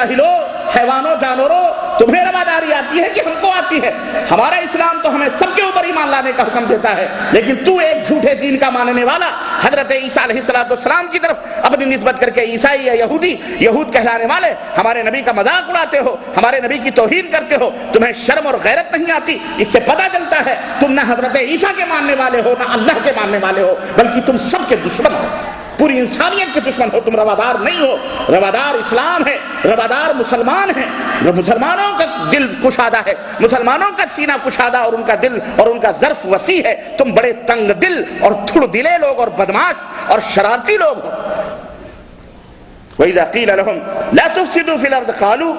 جاہلوں، حیوانوں، جانوروں، تمہیں رواداری آتی ہے کہ ہم کو آتی ہے؟ ہمارا اسلام تو ہمیں سب کے اوپر ایمان لانے کا حکم دیتا ہے، لیکن تو ایک جھوٹے دین کا ماننے والا حضرت عیسیٰ علیہ السلام کی طرف اپنی نسبت کر کے عیسائی یا یہود کہلانے والے ہمارے نبی کا مذاق اڑاتے ہو، ہمارے نبی کی توہین کرتے ہو، تمہیں شرم اور غیرت نہیں آتی؟ اس سے پتہ چلتا ہے تم نہ حضرت عیسیٰ کے ماننے والے ہو، نہ اللہ کے ماننے والے ہو، بلکہ تم سب کے دشمن ہو، پوری انسانیت کے دشمن ہو، تم روادار نہیں ہو۔ روادار اسلام ہے، روادار مسلمان ہیں، مسلمانوں کا دل کشادہ ہے، مسلمانوں کا سینہ کشادہ اور ان کا دل اور ان کا ظرف وسیع ہے۔ تم بڑے تنگ دل اور تھڑ دلے لوگ اور بدماش اور شرارتی لوگ ہو۔ وَإِذَا قِيلَ لَهُمْ لَا تُفْسِدُوا فِي الْأَرْضِ قَالُوا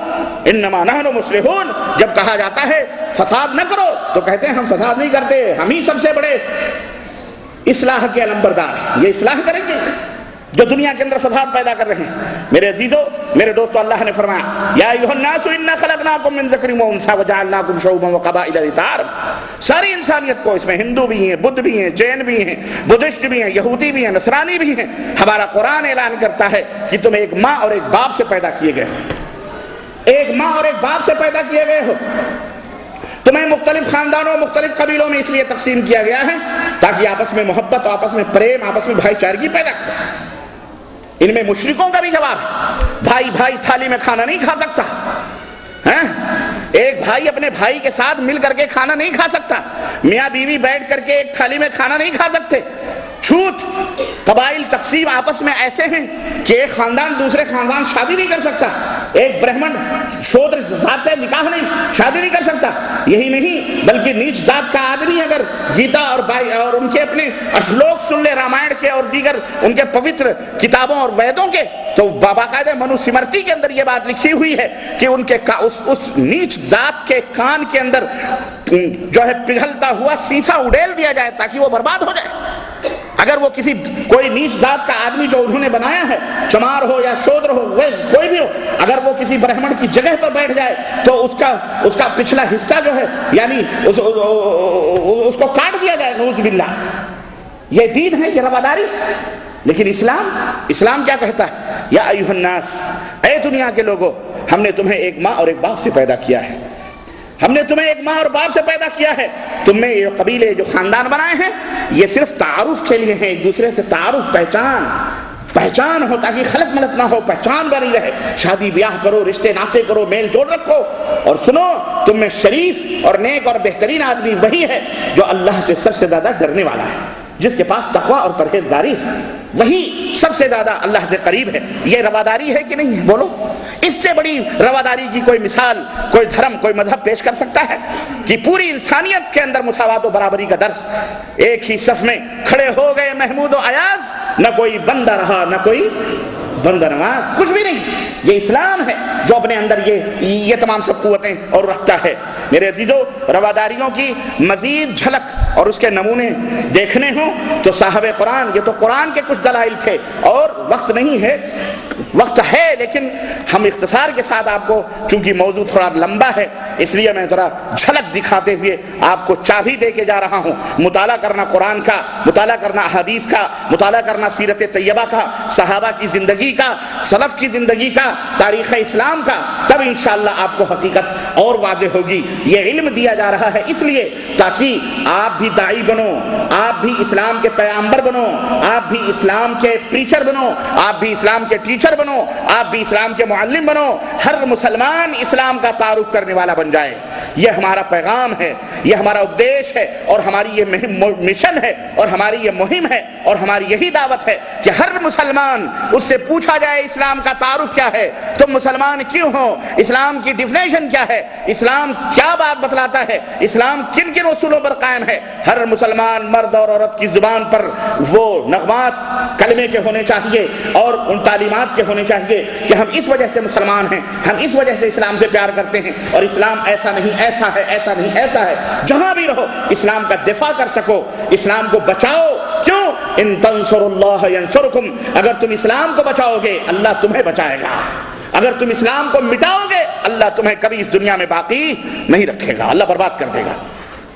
إِنَّمَا نَحْنُ مُصْلِحُونَ، جب کہا جاتا ہے فساد نہ کرو تو کہتے ہیں ہم فساد نہیں کرتے، ہم ہی سب سے بڑے اصلاح کے علمبردار، یہ اصلاح کریں گے جو دنیا کے اندر فساد پیدا کر رہے ہیں۔ میرے عزیزو، میرے دوستو، اللہ نے فرمایا یا ایھا الناس انا خلقناکم من ذکر و انثی وجعلناکم شعوبا وقبائل لتعارفوا، ساری انسانیت کو، اس میں ہندو بھی ہیں، بدھ بھی ہیں، جین بھی ہیں، بدھسٹ بھی ہیں، یہودی بھی ہیں، نصرانی بھی ہیں۔ ہمارا قرآن اعلان کرتا ہے کہ تم ایک ماں اور ایک باپ سے پیدا کیے گئے ہو، ایک ماں اور ایک باپ سے پیدا کیے گئے ہو۔ تمہیں مختلف خاندانوں، مختلف قبیلوں میں اس لیے تقسیم کیا گیا ہے تاکہ آپس میں محبت، آپس میں پریم، آپس میں بھائی چارگی پیدا کرے۔ ان میں مشرکوں کا بھی جواب ہے، بھائی بھائی تھالی میں کھانا نہیں کھا سکتا، ایک بھائی اپنے بھائی کے ساتھ مل کر کے کھانا نہیں کھا سکتا، میاں بیوی بیٹھ کر کے ایک تھالی میں کھانا نہیں کھا سکتے۔ چھوت، قبائل تقسیم آپس میں ایسے ہیں کہ ایک خاندان دوسرے خاندان شادی نہیں کر سکتا، ایک برہمن شودر ذات نکاح نہیں، شادی نہیں کر سکتا۔ یہی نہیں بلکہ نیچ ذات کا آدمی اگر گیتا اور ان کے اپنے اشلوک سن لے رامائن کے اور دیگر ان کے پوتر کتابوں اور ویدوں کے، تو باقاعدہ منو سمرتی کے اندر یہ بات لکھی ہوئی ہے کہ ان کے اس نیچ ذات کے کان کے اندر جو ہے پگھلتا ہوا سیسا اڈیل دیا جائے تاکہ وہ برباد ہو جائے۔ اگر وہ کوئی نیچ ذات کا آدمی جو انہوں نے بنایا ہے، چمار ہو یا شودر ہو، کوئی بھی ہو، اگر وہ کسی برہمن کی جگہ پر بیٹھ جائے تو اس کا پچھلا حصہ جو ہے یعنی اس کو کاٹ دیا جائے، نعوذ باللہ۔ یہ دین ہے، یہ رواداری۔ لیکن اسلام کیا کہتا ہے؟ یا ایھا الناس، اے دنیا کے لوگوں، ہم نے تمہیں ایک ماں اور ایک باپ سے پیدا کیا ہے، ہم نے تمہیں ایک ماں اور باپ سے پیدا کیا ہے۔ تم نے یہ قبیلے جو خاندان بنائے ہیں یہ صرف تعارف کے لیے ہیں، ایک دوسرے سے تعارف، پہچان ہو تاکہ خلط ملط نہ ہو، پہچان بنی رہے، شادی بیاہ کرو، رشتے ناطے کرو، میل جوڑ رکھو۔ اور سنو، تم میں شریف اور نیک اور بہترین آدمی وہی ہے جو اللہ سے سب سے زیادہ ڈرنے والا ہے، جس کے پاس تقوی اور پرہیزگاری ہے، وہی سب سے زیادہ اللہ سے قریب ہے۔ یہ رواداری ہے کہ نہیں ہے؟ بولو، اس سے بڑی رواداری کی کوئی مثال، کوئی دھرم، کوئی مذہب پیش کر سکتا ہے کہ پوری انسانیت کے اندر مساوات و برابری کا درس؟ ایک ہی صف میں کھڑے ہو گئے محمود و ایاز، نہ کوئی بندہ رہا نہ کوئی بندہ نواز، کچھ بھی نہیں۔ یہ اسلام ہے جو اپنے اندر یہ تمام سب قوتیں اور رکھتا ہے۔ میرے عزیزو، رواداریوں کی مزید جھلک اور اس کے نمونے دیکھنے ہوں تو صاحب قرآن، یہ تو قرآن کے کچھ دلائل تھے، اور وقت نہیں ہے، وقت ہے لیکن ہم اختصار کے ساتھ آپ کو، چونکہ موضوع تھوڑا لمبا ہے اس لیے میں ذرا جھلک دکھاتے ہوئے آپ کو چابی دے کے جا رہا ہوں۔ مطالعہ کرنا قرآن کا، مطالعہ کرنا احادیث کا، مطالعہ کرنا سیرت طیبہ کا، صحابہ کی زندگی کا، سلف کی زندگی کا، تاریخ اسلام کا، تب انشاءاللہ آپ کو حقیقت اور واضح ہوگی۔ یہ علم دیا جا رہا ہے اس لیے تاکہ آپ بھی داعی بنو، آپ بھی اسلام کے پیغمبر بنو، آپ بھی اسلام کے پریچر بنو، آپ بھی اسلام کے ٹیچر بنو، آپ بھی اسلام کے معلم بنو، ہر مسلمان اسلام کا تعارف کرنے والا بن جائے۔ یہ ہمارا پیغام ہے، یہ ہمارا اپدیش ہے، اور ہماری یہ مشن ہے، اور ہماری یہ مہم ہے، اور ہماری یہی دعوت ہے کہ ہر مسلمان اس سے پوچھا جائے اسلام کا تعارف کیا ہے، تم مسلمان کیوں ہو، اسلام کی ڈیفینیشن کیا ہے، اسلام کیا بات بتلاتا ہے، اسلام کن کن اصولوں پر قائم ہے۔ ہر مسلمان مرد اور عورت کی زبان پر وہ نغمات کلمے کے ہونے چاہیے اور ان تعلیمات کے ہونے چاہیے کہ ہم اس وجہ سے مسلمان ہیں، ہم اس وجہ سے اسلام سے پیار کرتے ہیں، اور اسلام ایسا نہیں، ایسا ہے، ایسا نہیں، ایسا ہے۔ جہاں بھی رہو اسلام کا دفاع کر سکو، اسلام کو بچاؤ۔ کیوں؟ ان تنصروا اللہ ینصرکم، اگر تم اسلام کو بچاؤ گے اللہ تمہیں بچائے گا، اگر تم اسلام کو مٹاؤ گے اللہ تمہیں کبھی اس دنیا میں باقی نہیں رکھے گا، اللہ برباد کر دے گا۔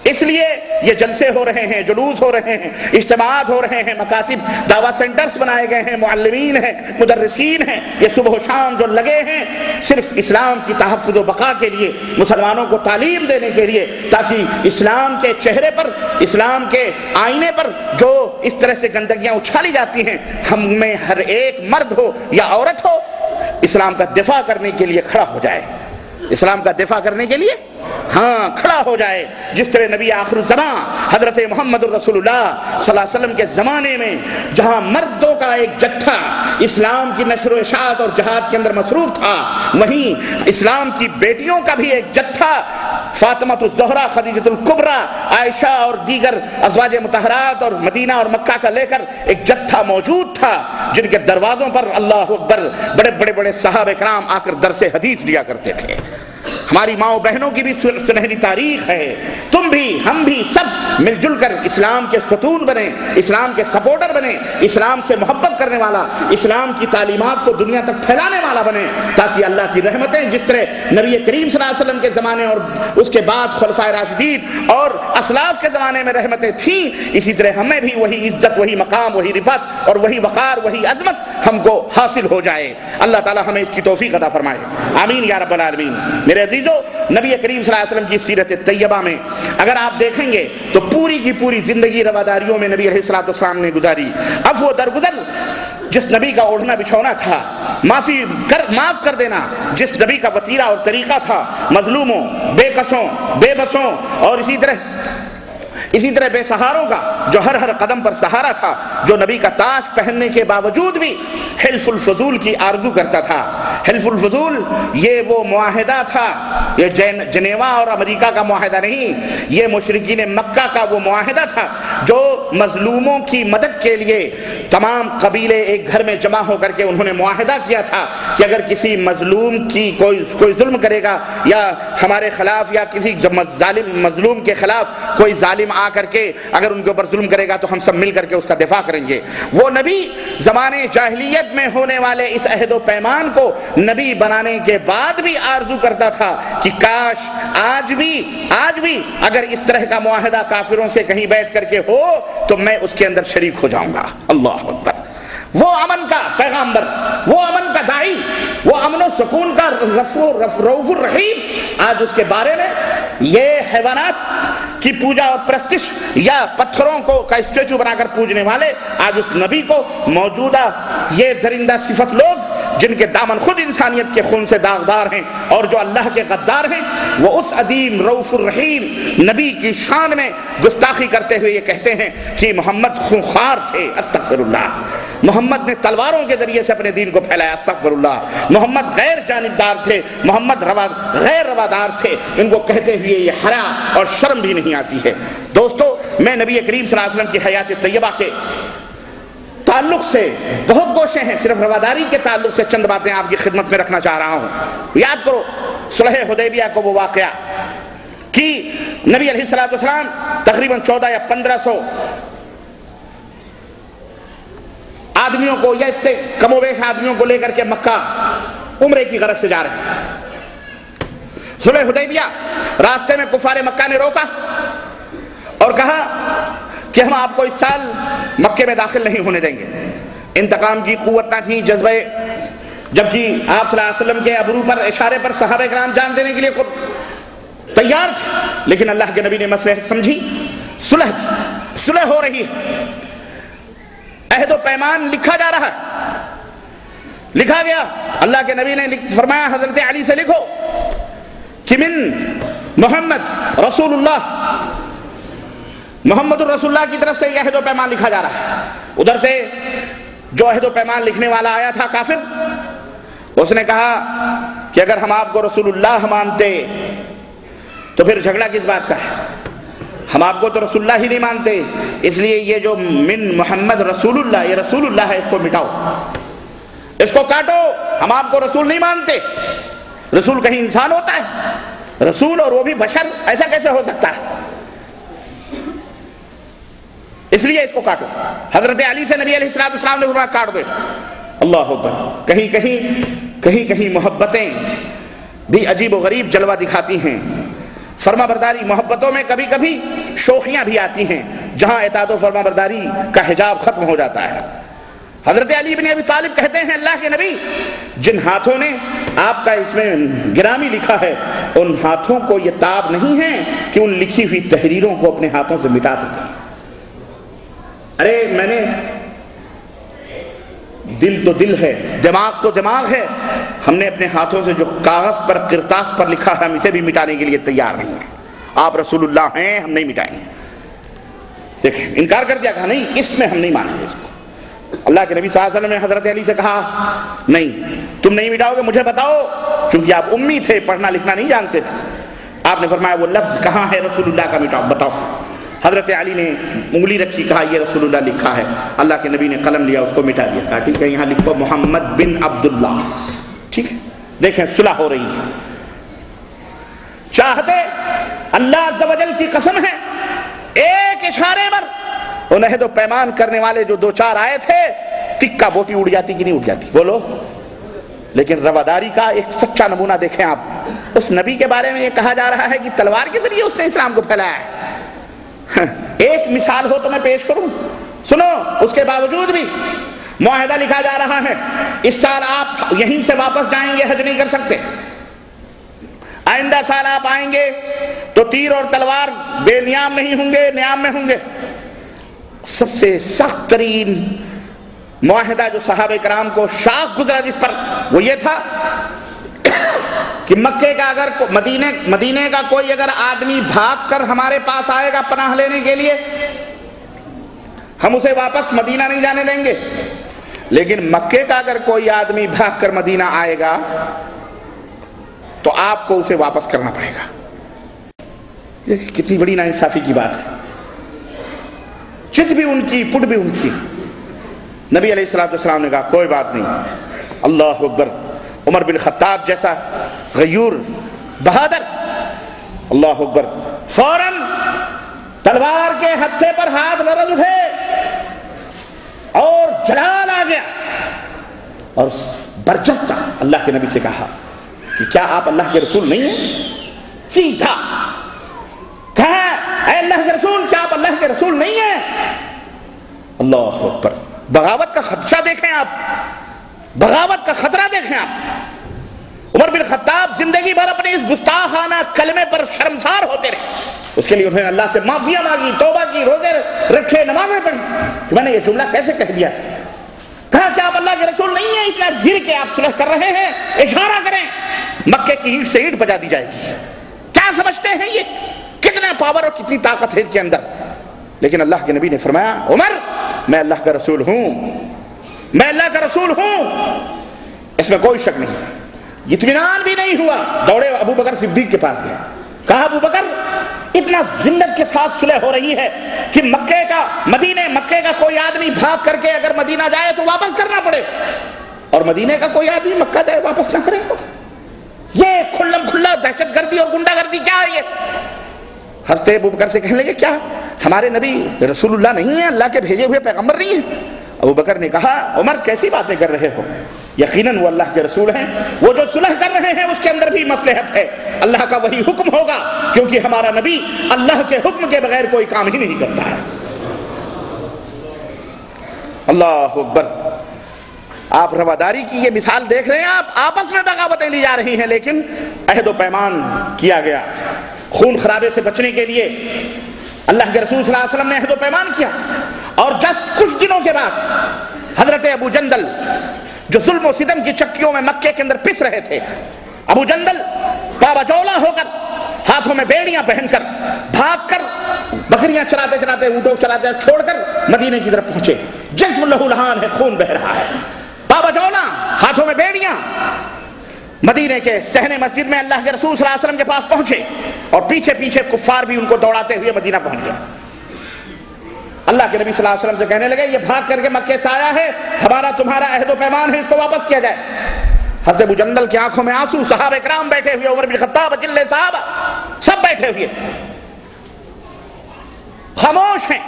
اس لیے یہ جلسے ہو رہے ہیں، جلوس ہو رہے ہیں، اجتماعات ہو رہے ہیں، مکاتب دعویٰ سینٹرز بنائے گئے ہیں، معلمین ہیں، مدرسین ہیں، یہ صبح و شام جو لگے ہیں صرف اسلام کی تحفظ و بقا کے لیے، مسلمانوں کو تعلیم دینے کے لیے، تاکہ اسلام کے چہرے پر، اسلام کے آئینے پر جو اس طرح سے گندگیاں اچھالی جاتی ہیں، ہم میں ہر ایک مرد ہو یا عورت ہو اسلام کا دفاع کرنے کے لیے کھڑا ہو جائے، اسلام کا دفاع کرنے کے لیے کھڑا ہو جائے۔ جس طرح نبی آخر الزمان حضرت محمد الرسول اللہ صلی اللہ علیہ وسلم کے زمانے میں جہاں مردوں کا ایک جتھا اسلام کی نشر و اشاعت اور جہاد کے اندر مصروف تھا، وہیں اسلام کی بیٹیوں کا بھی ایک جتھا فاطمۃ الزہرا، خدیجۃ الکبریٰ، عائشہ اور دیگر ازواج مطہرات اور مدینہ اور مکہ کا لے کر ایک جتھا موجود تھا، جن کے دروازوں پر اللہ اکبر بڑے بڑے صحابہ کرام آ کر درس حدیث لیا کرتے تھے۔ ہماری ماؤں بہنوں کی بھی سنہری تاریخ ہے، تم بھی ہم بھی سب مل جل کر اسلام کے ستون بنے، اسلام کے سپورٹر بنے، اسلام سے محبت کرنے والا، اسلام کی تعلیمات کو دنیا تک پھیلانے والا بنے، تاکہ اللہ کی رحمتیں جس طرح نبی کریم صلی اللہ علیہ وسلم کے زمانے اور اس کے بعد خلفائے راشدین اور اسلاف کے زمانے میں رحمتیں تھیں، اسی طرح ہمیں بھی وہی عزت، وہی مقام، وہی رفعت اور وہی وقار، وہی عظمت ہم کو حاصل ہو جائے۔ اللہ تعالی ہمیں اس کی توفیق عطا فرمائے، آمین یا رب العالمین۔ میرے عزیزو، نبی کریم صلی اللہ علیہ وسلم کی سیرت طیبہ میں اگر آپ دیکھیں گے تو پوری کی پوری زندگی رواداریوں میں نبی علیہ الصلوۃ والسلام نے گزاری۔ اب وہ درگزر جس نبی کا اوڑھنا بچھونا تھا، معاف کر دینا جس نبی کا وتیرہ اور طریقہ تھا، مظلوموں، بے کسوں، بے بسوں اور اسی طرح بے سہاروں کا جو ہر قدم پر سہارا تھا، جو نبی کا تاج پہننے کے باوجود بھی حلف الفضول کی آرزو کرتا تھا۔ حلف الفضول یہ وہ معاہدہ تھا، یہ جنیوا اور امریکہ کا معاہدہ نہیں، یہ مشرکین مکہ کا وہ معاہدہ تھا جو مظلوموں کی مدد کے لیے تمام قبیلے ایک گھر میں جمع ہو کر کے انہوں نے معاہدہ کیا تھا کہ اگر کسی مظلوم کی کوئی ظلم کرے گا یا ہمارے خلاف یا کسی مظلوم کے خلاف کوئی ظالم آ کر کے اگر ان کے اوپر ظلم کرے گا تو ہم سب مل کر کے اس کا دفاع کریں گے۔ وہ نبی زمانے جاہلیت میں ہونے والے اس عہد و پیمان کو نبی بنانے کے بعد بھی آرزو کرتا تھا کہ کاش آج بھی اگر اس طرح کا معاہدہ کافروں سے کہیں بیٹھ کر کے ہو تو میں اس کے اندر شریک ہو جاؤں گا۔ اللہ اکبر۔ وہ امن کا پیغامبر، وہ امن کا داعی، وہ امن و سکون کا رؤوف الرحیم، آج اس کے بارے میں یہ حیوانات کی پوجا اور پرستش یا پتھروں کو کا اسٹیچو بنا کر پوجنے والے آج اس نبی کو موجودہ یہ درندہ صفت لوگ جن کے دامن خود انسانیت کے خون سے داغدار ہیں اور جو اللہ کے غدار ہیں، وہ اس عظیم رؤوف الرحیم نبی کی شان میں گستاخی کرتے ہوئے یہ کہتے ہیں کہ محمد خونخوار تھے۔ استغفر اللہ۔ محمد نے تلواروں کے ذریعے سے اپنے دین کو پھیلایا۔ استغفر اللہ۔ محمد غیر جانبدار تھے، محمد غیر روادار تھے۔ ان کو کہتے ہوئے یہ حیا اور شرم بھی نہیں آتی ہے۔ دوستو، میں نبی کریم صلی اللہ علیہ وسلم کی حیات طیبہ کے تعلق سے بہت گوشے ہیں، صرف رواداری کے تعلق سے چند باتیں آپ کی خدمت میں رکھنا چاہ رہا ہوں۔ یاد کرو صلح حدیبیہ کو وہ واقعہ کہ نبی علیہ الصلوۃ والسلام تقریباً 14 یا 1500 آدمیوں کو یا اس سے کم و بیش آدمیوں کو لے کر کے مکہ عمرے کی غرض سے جا رہے ہیں۔ صلح حدیبیہ راستے میں کفار مکہ نے روکا اور کہا کہ ہم آپ کو اس سال مکے میں داخل نہیں ہونے دیں گے۔ انتقام کی قوت نہ تھی، جذبہ، جبکہ آپ صلی اللہ علیہ وسلم کے ابرو پر اشارے پر صحابہ کرام جان دینے کے لیے تیار تھے، لیکن اللہ کے نبی نے مصلحت سمجھی، صلح ہو رہی ہے، عہد و پیمان لکھا جا رہا ہے، لکھا گیا۔ اللہ کے نبی نے فرمایا حضرت علی سے لکھو کہ من محمد رسول اللہ، محمد الرسول اللہ کی طرف سے یہ عہد و پیمان لکھا جا رہا ہے۔ ادھر سے جو عہد و پیمان لکھنے والا آیا تھا کافر، اس نے کہا کہ اگر ہم آپ کو رسول اللہ مانتے تو پھر جھگڑا کس بات کا ہے؟ ہم آپ کو تو رسول اللہ ہی نہیں مانتے، اس لیے یہ جو من محمد رسول اللہ، یہ رسول اللہ ہے، اس کو مٹاؤ، اس کو کاٹو، ہم آپ کو رسول نہیں مانتے۔ رسول کہیں انسان ہوتا ہے؟ رسول اور وہ بھی بشر، ایسا کیسے ہو سکتا ہے؟ اس لیے اس کو کاٹو۔ حضرت علی سے نبی علیہ السلام نے فرمایا کاٹ دو اس کو۔ اللہ اکبر۔ کہیں محبتیں بھی عجیب و غریب جلوہ دکھاتی ہیں۔ فرما برداری محبتوں میں کبھی کبھی شوخیاں بھی آتی ہیں جہاں اطاعت و فرما برداری کا حجاب ختم ہو جاتا ہے۔ حضرت علی بن ابی طالب کہتے ہیں اللہ کے نبی جن ہاتھوں نے آپ کا اس میں گرامی لکھا ہے ان ہاتھوں کو یہ تاب نہیں ہے کہ ان لکھی ہوئی تحریروں کو اپنے ہاتھوں سے مٹا سکیں۔ ارے میں نے دل تو دل ہے، دماغ تو دماغ ہے، ہم نے اپنے ہاتھوں سے جو کاغذ پر کرتاس پر لکھا ہے ہم اسے بھی مٹانے کے لیے تیار نہیں ہیں۔ آپ رسول اللہ ہیں، ہم نہیں مٹائیں گے۔ دیکھیں انکار کر دیا، کہا نہیں اس میں ہم نہیں مانیں گے اس کو۔ اللہ کے نبی صلی اللہ علیہ وسلم نے حضرت علی سے کہا نہیں تم نہیں مٹاؤ گے، مجھے بتاؤ، چونکہ آپ امی تھے، پڑھنا لکھنا نہیں جانتے تھے۔ آپ نے فرمایا وہ لفظ کہاں ہے رسول اللہ کا، مٹاؤ بتاؤ۔ حضرت علی نے انگلی رکھی، کہا یہ رسول اللہ لکھا ہے۔ اللہ کے نبی نے قلم لیا، اس کو مٹا دیا، کہا ٹھیک ہے یہاں لکھو محمد بن عبداللہ، ٹھیک ہے۔ دیکھیں صلح ہو رہی ہے۔ چاہتے اللہ عز و جل کی قسم ہے ایک اشارے پر ان عہد و پیمان کرنے والے جو دو چار آئے تھے ٹکا بوٹی اڑ جاتی کہ نہیں اڑ جاتی، بولو۔ لیکن رواداری کا ایک سچا نمونہ دیکھیں آپ، اس نبی کے بارے میں یہ کہا جا رہا ہے کہ تلوار کے ذریعے اس نے اسلام کو پھیلایا ہے۔ ایک مثال ہو تو میں پیش کروں، سنو، اس کے باوجود بھی معاہدہ لکھا جا رہا ہے اس سال آپ یہیں سے واپس جائیں گے، حج نہیں کر سکتے، آئندہ سال آپ آئیں گے تو تیر اور تلوار بے نیام نہیں ہوں گے، نیام میں ہوں گے۔ سب سے سخت ترین معاہدہ جو صحابہ کرام کو شاخ گزرا جس پر، وہ یہ تھا کہ مکے کا اگر مدینے کا کوئی اگر آدمی بھاگ کر ہمارے پاس آئے گا پناہ لینے کے لیے، ہم اسے واپس مدینہ نہیں جانے دیں گے، لیکن مکے کا اگر کوئی آدمی بھاگ کر مدینہ آئے گا تو آپ کو اسے واپس کرنا پڑے گا۔ یہ کتنی بڑی ناانصافی کی بات ہے، چت بھی ان کی، پٹ بھی ان کی۔ نبی علیہ السلام نے کہا کوئی بات نہیں، اللہ اکبر۔ عمر بن خطاب جیسا غیور بہادر، اللہ اکبر، فوراً تلوار کے ہتھے پر ہاتھ لرز اٹھے اور جلال آ گیا، اور برجستہ اللہ کے نبی سے کہا کہ کیا آپ اللہ کے رسول نہیں ہیں؟ سیدھا کہا اے اللہ کے رسول کیا آپ اللہ کے رسول نہیں ہیں؟ اللہ اکبر۔ بغاوت کا خدشہ دیکھیں آپ، بغاوت کا خطرہ دیکھیں آپ۔ عمر بن خطاب زندگی بھر اپنے اس گستاخانہ کلمے پر شرمسار ہوتے رہے، اس کے لیے انہوں نے اللہ سے معافیاں مانگی، توبہ کی، روزے رکھے، نمازیں پڑھی کہ میں نے یہ جملہ کیسے کہہ دیا تھا۔ کہا کہ آپ اللہ کے رسول نہیں ہیں، اتنا گر کے آپ صلح کر رہے ہیں، اشارہ کریں، مکے کی اینٹ سے اینٹ بجا دی جائے گی۔ کیا سمجھتے ہیں یہ کتنا پاور اور کتنی طاقت ہے ان کے اندر؟ لیکن اللہ کے نبی نے فرمایا عمر میں اللہ کا رسول ہوں، میں اللہ کا رسول ہوں، اس میں کوئی شک نہیں۔ اطمینان بھی نہیں ہوا، دوڑے ابو بکر صدیق کے پاس گئے، کہا ابو بکر اتنا ذلت کے ساتھ صلح ہو رہی ہے کہ مکے کا کوئی آدمی بھاگ کر کے اگر مدینہ جائے تو واپس کرنا پڑے، اور مدینے کا کوئی آدمی مکہ جائے واپس نہ کرے، یہ کھلم کھلا دہشت گردی اور گنڈا گردی کیا ہے یہ؟ ہنستے ابو بکر سے کہنے لگے کیا ہمارے نبی رسول اللہ نہیں ہیں، اللہ کے بھیجے ہوئے پیغمبر نہیں ہیں؟ ابو بکر نے کہا عمر کیسی باتیں کر رہے ہو، یقیناً وہ اللہ کے رسول ہیں، وہ جو صلح کر رہے ہیں اس کے اندر بھی مصلحت ہے، اللہ کا وہی حکم ہوگا، کیونکہ ہمارا نبی اللہ کے حکم کے بغیر کوئی کام ہی نہیں کرتا ہے۔ اللہ اکبر۔ آپ رواداری کی یہ مثال دیکھ رہے ہیں، آپ آپس میں بغاوتیں لی جا رہی ہیں، لیکن عہد و پیمان کیا گیا خون خرابے سے بچنے کے لیے۔ اللہ کے رسول صلی اللہ علیہ وسلم نے عہد و پیمان کیا، اور جسٹ کچھ دنوں کے بعد حضرت ابو جندل جو ظلم و ستم کی چکیوں میں مکے کے اندر پس رہے تھے، ابو جندل پابجولہ ہو کر، ہاتھوں میں بیڑیاں پہن کر، بھاگ کر بکریاں چراتے چراتے، اونٹوں چراتے چھوڑ کر مدینے کی طرف پہنچے، جسم لہو لہان ہے، خون بہ رہا ہے، پابجولہ، ہاتھوں میں بیڑیاں، مدینے کے صحن مسجد میں اللہ کے رسول صلی اللہ علیہ وسلم کے پاس پہنچے، اور پیچھے پیچھے کفار بھی ان کو دوڑاتے ہوئے مدینہ پہنچ گئے۔ اللہ کے نبی صلی اللہ علیہ وسلم سے کہنے لگے یہ بھاگ کر کے مکے سے آیا ہے، ہمارا تمہارا عہد و پیمان ہے، اس کو واپس کیا جائے۔ حضرت ابو جندل کی آنکھوں میں آنسو، صحابہ کرام بیٹھے ہوئے، عمر بن خطاب، اجلے صحابہ سب بیٹھے ہوئے خاموش ہیں،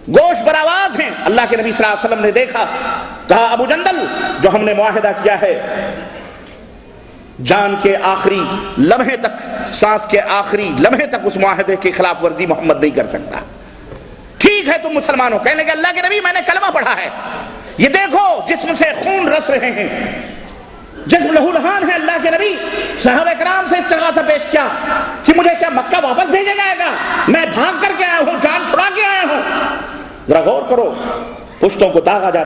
گوش بر آواز ہیں۔ اللہ کے نبی صلی اللہ علیہ وسلم نے دیکھا، کہا ابو جندل جو ہم نے معاہدہ کیا ہے جان کے آخری لمحے تک، سانس کے آخری لمحے تک اس معاہدے کی خلاف ورزی محمد نہیں کر سکتا۔ ٹھیک ہے تم مسلمانوں، کہنے لگے اللہ کے نبی میں نے کلمہ پڑھا ہے، یہ دیکھو جسم سے خون رس رہے ہیں، جسم لہو لہان ہے، اللہ کے نبی صحابہ کرام سے استغاثہ پیش کیا کہ مجھے کیا مکہ واپس بھیجا جائے گا؟ میں بھاگ کر کے آیا ہوں، جان چھڑا کے آیا ہوں۔ ذرا غور کرو، پشتوں کو داغا جاتا